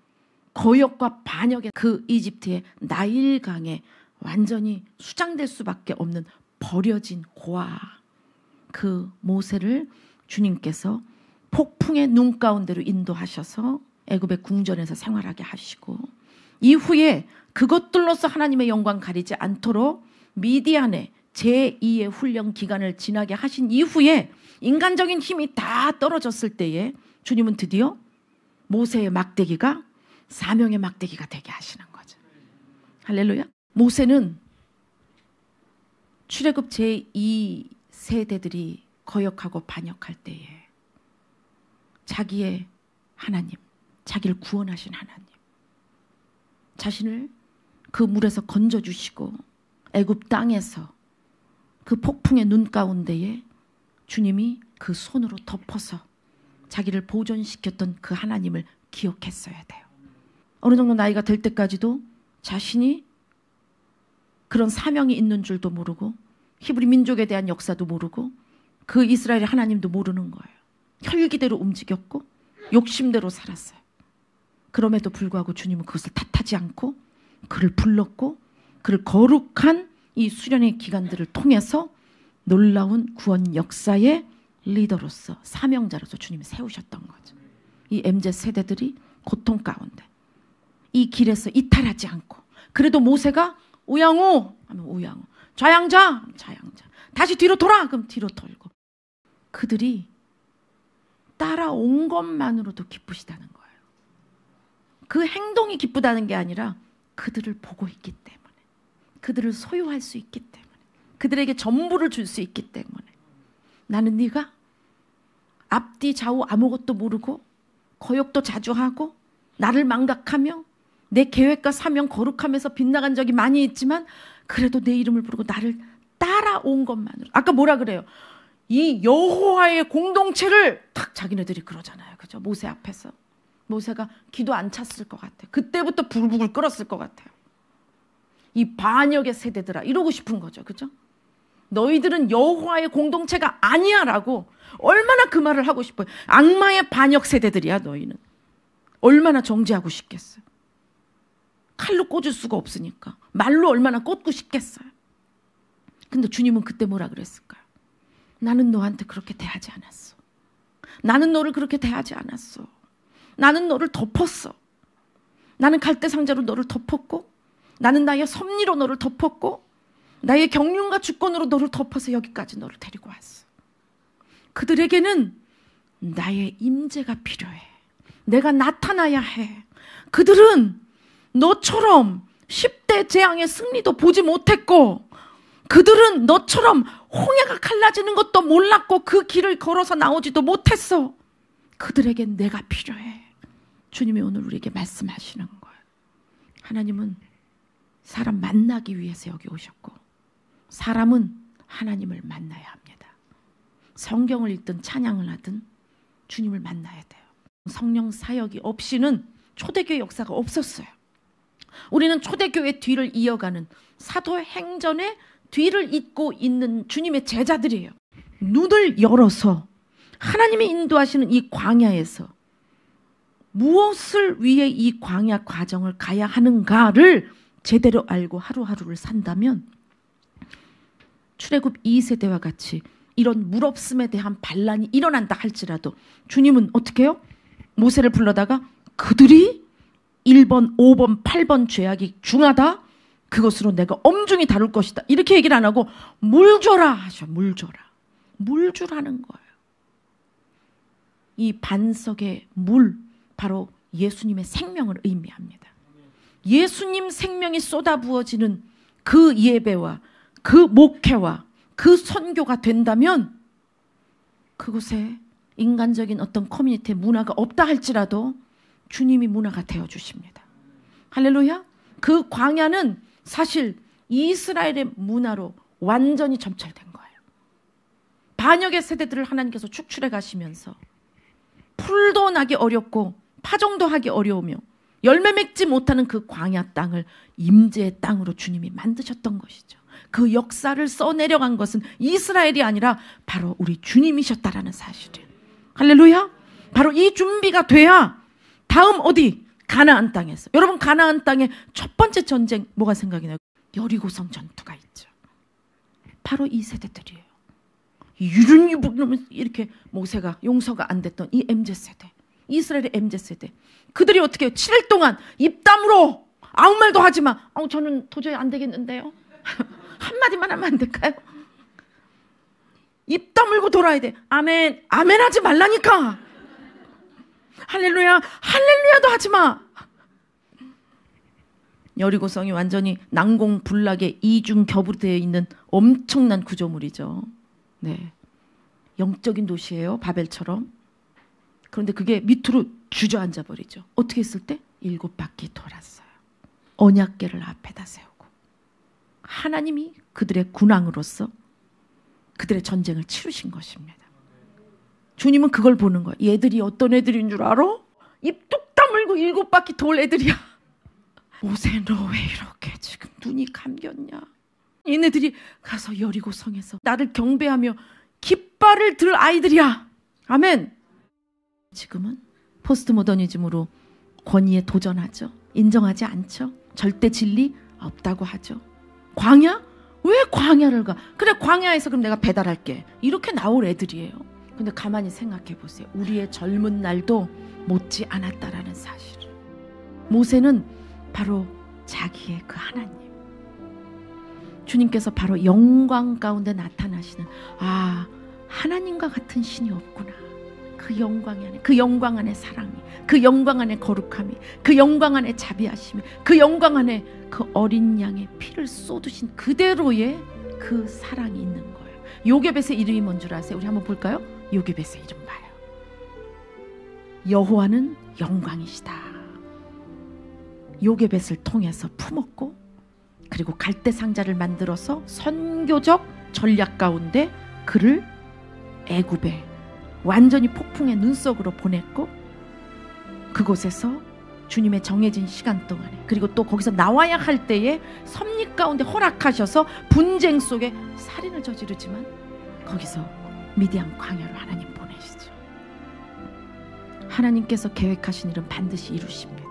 S1: 거역과 반역의 그 이집트의 나일강에 완전히 수장될 수밖에 없는 버려진 고아 그 모세를 주님께서 폭풍의 눈 가운데로 인도하셔서 애굽의 궁전에서 생활하게 하시고 이후에 그것들로서 하나님의 영광 가리지 않도록 미디안의 제2의 훈련 기간을 지나게 하신 이후에 인간적인 힘이 다 떨어졌을 때에 주님은 드디어 모세의 막대기가 사명의 막대기가 되게 하시는 거죠. 할렐루야. 모세는 출애굽 제2 세대들이 거역하고 반역할 때에 자기의 하나님, 자기를 구원하신 하나님, 자신을 그 물에서 건져주시고 애굽 땅에서 그 폭풍의 눈 가운데에 주님이 그 손으로 덮어서 자기를 보존시켰던 그 하나님을 기억했어야 돼요. 어느 정도 나이가 될 때까지도 자신이 그런 사명이 있는 줄도 모르고 히브리 민족에 대한 역사도 모르고 그 이스라엘의 하나님도 모르는 거예요. 혈기대로 움직였고 욕심대로 살았어요. 그럼에도 불구하고 주님은 그것을 탓하지 않고 그를 불렀고 그를 거룩한 이 수련의 기간들을 통해서 놀라운 구원 역사의 리더로서 사명자로서 주님이 세우셨던 거죠. 이 MZ 세대들이 고통 가운데 이 길에서 이탈하지 않고 그래도 모세가 우양우 하면 우양우, 좌양자 좌양자, 다시 뒤로 돌아 그럼 뒤로 돌고 그들이 따라온 것만으로도 기쁘시다는 거예요. 그 행동이 기쁘다는 게 아니라 그들을 보고 있기 때문에, 그들을 소유할 수 있기 때문에, 그들에게 전부를 줄 수 있기 때문에 나는 네가 앞뒤 좌우 아무것도 모르고 거역도 자주 하고 나를 망각하며 내 계획과 사명 거룩하면서 빗나간 적이 많이 있지만 그래도 내 이름을 부르고 나를 따라온 것만으로, 아까 뭐라 그래요? 이 여호와의 공동체를 탁 자기네들이 그러잖아요. 그죠? 모세 앞에서. 모세가 기도 안 찼을 것 같아요. 그때부터 부글부글 끓었을 것 같아요. 이 반역의 세대들아 이러고 싶은 거죠. 그죠? 너희들은 여호와의 공동체가 아니야 라고 얼마나 그 말을 하고 싶어요. 악마의 반역 세대들이야 너희는. 얼마나 정죄하고 싶겠어요. 칼로 꽂을 수가 없으니까. 말로 얼마나 꽂고 싶겠어요. 근데 주님은 그때 뭐라 그랬을까요? 나는 너한테 그렇게 대하지 않았어. 나는 너를 그렇게 대하지 않았어. 나는 너를 덮었어. 나는 갈대상자로 너를 덮었고 나는 나의 섭리로 너를 덮었고 나의 경륜과 주권으로 너를 덮어서 여기까지 너를 데리고 왔어. 그들에게는 나의 임재가 필요해. 내가 나타나야 해. 그들은 너처럼 10대 재앙의 승리도 보지 못했고 그들은 너처럼 홍해가 갈라지는 것도 몰랐고 그 길을 걸어서 나오지도 못했어. 그들에겐 내가 필요해. 주님이 오늘 우리에게 말씀하시는 거예요. 하나님은 사람 만나기 위해서 여기 오셨고 사람은 하나님을 만나야 합니다. 성경을 읽든 찬양을 하든 주님을 만나야 돼요. 성령 사역이 없이는 초대교회 역사가 없었어요. 우리는 초대교회 뒤를 이어가는 사도행전의 뒤를 잇고 있는 주님의 제자들이에요. 눈을 열어서 하나님이 인도하시는 이 광야에서 무엇을 위해 이 광야 과정을 가야 하는가를 제대로 알고 하루하루를 산다면 출애굽 2세대와 같이 이런 물없음에 대한 반란이 일어난다 할지라도 주님은 어떻게 해요? 모세를 불러다가 그들이 1번, 5번, 8번 죄악이 중하다. 그것으로 내가 엄중히 다룰 것이다. 이렇게 얘기를 안 하고 물 줘라 하셔. 물 줘라. 물 주라는 거예요. 이 반석의 물 바로 예수님의 생명을 의미합니다. 예수님 생명이 쏟아부어지는 그 예배와 그 목회와 그 선교가 된다면 그곳에 인간적인 어떤 커뮤니티의 문화가 없다 할지라도 주님이 문화가 되어주십니다. 할렐루야. 그 광야는 사실 이스라엘의 문화로 완전히 점철된 거예요. 반역의 세대들을 하나님께서 축출해 가시면서 풀도 나기 어렵고 파종도 하기 어려우며 열매 맺지 못하는 그 광야 땅을 임재의 땅으로 주님이 만드셨던 것이죠. 그 역사를 써내려간 것은 이스라엘이 아니라 바로 우리 주님이셨다라는 사실이에요. 할렐루야. 바로 이 준비가 돼야 다음 어디? 가나안 땅에서. 여러분 가나안 땅의 첫 번째 전쟁 뭐가 생각이 나요? 여리고성 전투가 있죠. 바로 이 세대들이에요. 유륜유불 이렇게 모세가 용서가 안 됐던 이 MZ세대. 이스라엘의 MZ세대. 그들이 어떻게 해요? 7일 동안 입 다물어. 아무 말도 하지 마. 저는 도저히 안 되겠는데요. 한마디만 하면 안 될까요? 입 다물고 돌아야 돼. 아멘, 아멘 하지 말라니까. 할렐루야, 할렐루야도 하지 마. 여리고성이 완전히 난공불락의 이중겹으로 되어 있는 엄청난 구조물이죠. 네, 영적인 도시예요, 바벨처럼. 그런데 그게 밑으로 주저앉아 버리죠. 어떻게 했을 때? 7바퀴 돌았어요. 언약궤를 앞에다 세우고 하나님이 그들의 군왕으로서 그들의 전쟁을 치르신 것입니다. 주님은 그걸 보는 거예요. 얘들이 어떤 애들인 줄 알아? 입 뚝 다물고 7바퀴 돌 애들이야. 모세, 너 왜 이렇게 지금 눈이 감겼냐? 얘네들이 가서 여리고성에서 나를 경배하며 깃발을 들 아이들이야. 아멘. 지금은 포스트 모더니즘으로 권위에 도전하죠. 인정하지 않죠. 절대 진리 없다고 하죠. 광야? 왜 광야를 가? 그래, 광야에서 그럼 내가 배달할게. 이렇게 나올 애들이에요. 근데 가만히 생각해 보세요. 우리의 젊은 날도 못지 않았다라는 사실을. 모세는 바로 자기의 그 하나님, 주님께서 바로 영광 가운데 나타나시는, 아, 하나님과 같은 신이 없구나. 그 영광 안에, 그 영광 안에 사랑이, 그 영광 안에 거룩함이, 그 영광 안에 자비하심이, 그 영광 안에 그 어린 양의 피를 쏟으신 그대로의 그 사랑이 있는 거예요. 요게벳의 이름이 뭔 줄 아세요? 우리 한번 볼까요? 요게벳의 이름 봐요. 여호와는 영광이시다. 요게벳을 통해서 품었고, 그리고 갈대 상자를 만들어서 선교적 전략 가운데 그를 애굽에 완전히 폭풍의 눈속으로 보냈고, 그곳에서 주님의 정해진 시간 동안에, 그리고 또 거기서 나와야 할 때에 섭리 가운데 허락하셔서 분쟁 속에 살인을 저지르지만 거기서 미디안 광야로 하나님 보내시죠. 하나님께서 계획하신 일은 반드시 이루십니다.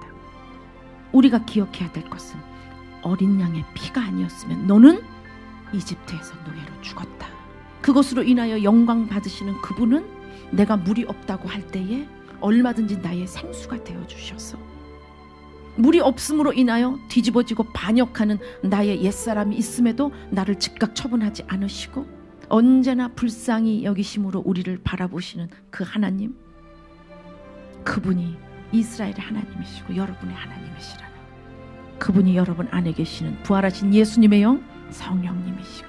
S1: 우리가 기억해야 될 것은 어린 양의 피가 아니었으면 너는 이집트에서 노예로 죽었다. 그것으로 인하여 영광 받으시는 그분은 내가 물이 없다고 할 때에 얼마든지 나의 생수가 되어주셔서, 물이 없음으로 인하여 뒤집어지고 반역하는 나의 옛사람이 있음에도 나를 즉각 처분하지 않으시고 언제나 불쌍히 여기심으로 우리를 바라보시는 그 하나님, 그분이 이스라엘의 하나님이시고 여러분의 하나님이시라는, 그분이 여러분 안에 계시는 부활하신 예수님의 영 성령님이시고,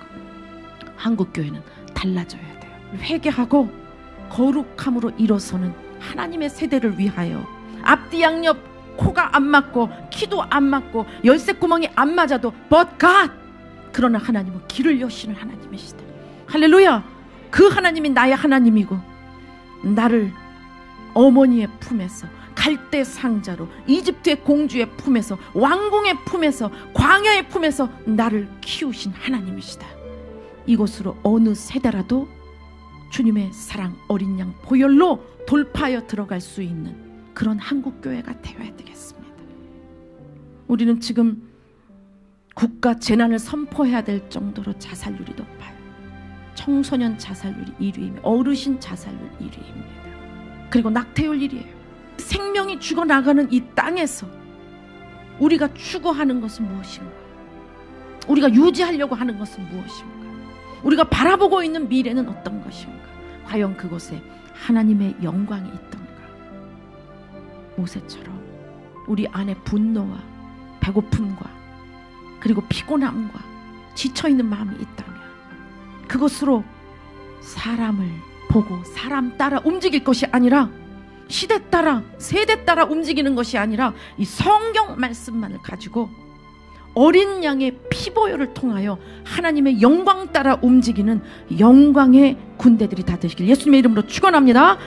S1: 한국교회는 달라져야 돼요. 회개하고 거룩함으로 일어서는 하나님의 세대를 위하여, 앞뒤 양옆 코가 안 맞고 키도 안 맞고 열쇠구멍이 안 맞아도 but God, 그러나 하나님은 길을 여시는 하나님이시다. 할렐루야. 그 하나님이 나의 하나님이고, 나를 어머니의 품에서, 갈대 상자로, 이집트의 공주의 품에서, 왕궁의 품에서, 광야의 품에서 나를 키우신 하나님이시다. 이곳으로 어느 세대라도 주님의 사랑 어린 양 보혈로 돌파하여 들어갈 수 있는 그런 한국교회가 되어야 되겠습니다. 우리는 지금 국가 재난을 선포해야 될 정도로 자살률이 높아요. 청소년 자살률이 1위이며 어르신 자살률 1위입니다. 그리고 낙태율 1위예요. 생명이 죽어나가는 이 땅에서 우리가 추구하는 것은 무엇인가? 우리가 유지하려고 하는 것은 무엇인가? 우리가 바라보고 있는 미래는 어떤 것인가? 과연 그곳에 하나님의 영광이 있던가? 모세처럼 우리 안에 분노와 배고픔과 그리고 피곤함과 지쳐있는 마음이 있다면 그것으로 사람을 보고 사람 따라 움직일 것이 아니라, 시대 따라 세대 따라 움직이는 것이 아니라 이 성경 말씀만을 가지고 어린 양의 피보혈을 통하여 하나님의 영광 따라 움직이는 영광의 군대들이 다 되시길 예수님의 이름으로 축원합니다.